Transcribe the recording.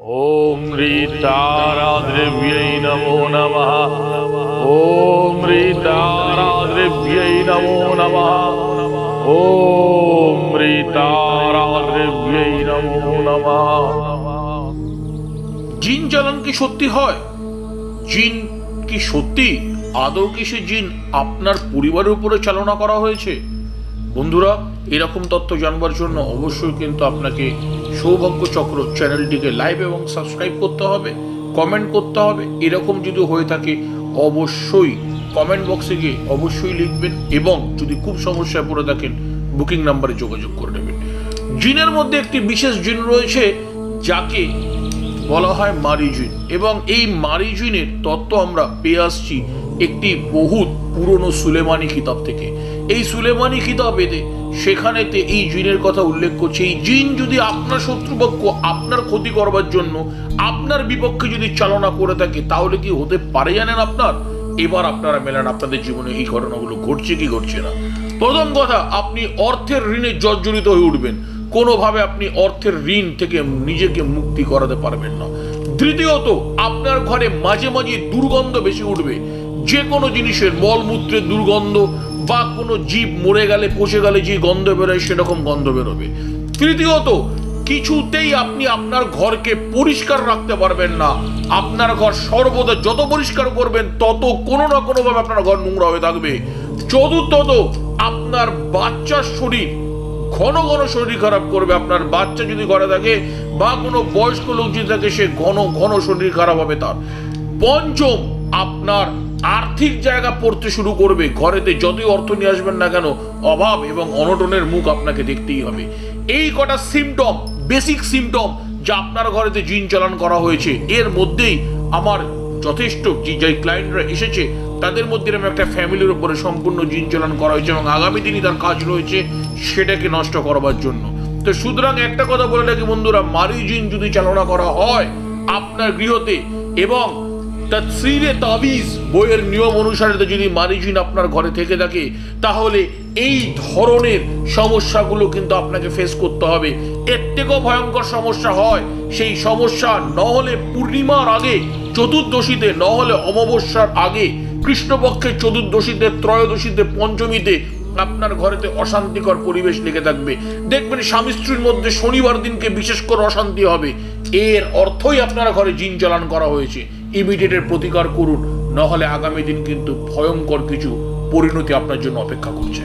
ओम ह्रीताराद्रव्यै नमो नमः। ओम ह्रीताराद्रव्यै नमो नमः। ओम ह्रीताराद्रव्यै नमो नमः। জিন জ্বালান কি সত্যি হয়? জিন কি সত্যি আদৌ কি সে জিন আপনার পরিবারের উপরে চালনা করা হয়েছে? বন্ধুরা, এরকম তথ্য জানবার জন্য অবশ্যই কিন্তু আপনাকে সৌভাগ্য চক্র চ্যানেলটিকে লাইক এবং সাবস্ক্রাইব করতে হবে, কমেন্ট করতে হবে। এরকম যদি হয়ে থাকে অবশ্যই কমেন্ট বক্সে গিয়ে অবশ্যই লিখবেন, এবং যদি খুব সমস্যায় পড়ে থাকেন বুকিং নাম্বারে যোগাযোগ করে নেবেন। জিনের মধ্যে একটি বিশেষ জিন রয়েছে যাকে বলা হয় মারি জিন, এবং এই মারি জিনের তত্ত্ব আমরা পেয়ে আসছি একটি বহুত পুরনো সুলেমানি কিতাব থেকে। এই সুলেমানি কিতাবেতে সেখানেতে এই জিনের কথা উল্লেখ করছে। এই জিন যদি আপনার শত্রুপক্ষ আপনার ক্ষতি করবার জন্য আপনার বিপক্ষে যদি চালনা করে থাকে তাহলে কি হতে পারে জানেন আপনার? এবার আপনারা মেলান আপনাদের জীবনে এই ঘটনাগুলো ঘটছে কি ঘটছে না। প্রথম কথা, আপনি অর্থের ঋণে জর্জরিত হয়ে উঠবেন। কোনোভাবে আপনি অর্থের ঋণ থেকে নিজেকে মুক্তি করাতে পারবেন না। দ্বিতীয়ত, আপনার ঘরে মাঝে মাঝে দুর্গন্ধ বেশি উঠবে। যে কোনো জিনিসের মলমূত্রের দুর্গন্ধ বা কোনো জীব মরে গেলে পচে গেলে যে গন্ধ বেরোয় সেরকম গন্ধ বেরোবে। তৃতীয়ত, কিছুতেই আপনি আপনার ঘরকে পরিষ্কার রাখতে পারবেন না। আপনার ঘর সর্বদা যত পরিষ্কার করবেন তত কোনো না কোনো ভাবে আপনার ঘর নোংরা হয়ে থাকবে। চতুর্থত, আপনার বাচ্চার শরীর ঘন ঘন শরীর খারাপ করবে। আপনার বাচ্চা যদি ঘরে থাকে বা কোনো বয়স্ক লোক যদি থাকে সে ঘন ঘন শরীর খারাপ হবে তার। পঞ্চম, আপনার আর্থিক জায়গা পড়তে শুরু করবে। ঘরেতে যতই অর্থ নিয়ে আসবেন না কেন অভাব এবং অনটনের মুখ আপনাকে দেখতেই হবে। এই কটা সিমটম, বেসিক সিমটম যা আপনার ঘরেতে জিন চালান করা হয়েছে। এর মধ্যেই আমার যথেষ্ট যে ক্লায়েন্টরা এসেছে তাদের মধ্যে আমি একটা ফ্যামিলির উপরে সম্পূর্ণ জিন চালান করা হয়েছে, এবং আগামী দিনই তার কাজ রয়েছে সেটাকে নষ্ট করবার জন্য। তো সুতরাং একটা কথা বলে রাখি বন্ধুরা, মারি জিন যদি চালনা করা হয় আপনার গৃহতে এবং তাসরিরে তাবিজ বইয়ের নিয়ম অনুসারে যদি মারি জিন আপনার ঘরে থেকে থাকে তাহলে এই ধরনের সমস্যাগুলো কিন্তু আপনাকে ফেস করতে হবে। এর থেকেও ভয়ঙ্কর সমস্যা হয়, সেই সমস্যা নহলে পূর্ণিমার আগে চতুর্দশীতে, নহলে অমাবস্যার আগে কৃষ্ণপক্ষের চতুর্দশীতে, ত্রয়োদশীতে, পঞ্চমীতে আপনার ঘরেতে অশান্তিকর পরিবেশ লেগে থাকবে। দেখবেন স্বামী স্ত্রীর মধ্যে শনিবার দিনকে বিশেষ করে অশান্তি হবে। এর অর্থই আপনার ঘরে জিন চালান করা হয়েছে। ইমিডিয়েটের প্রতিকার করুন, নহলে আগামী দিন কিন্তু ভয়ঙ্কর কিছু পরিণতি আপনার জন্য অপেক্ষা করছে।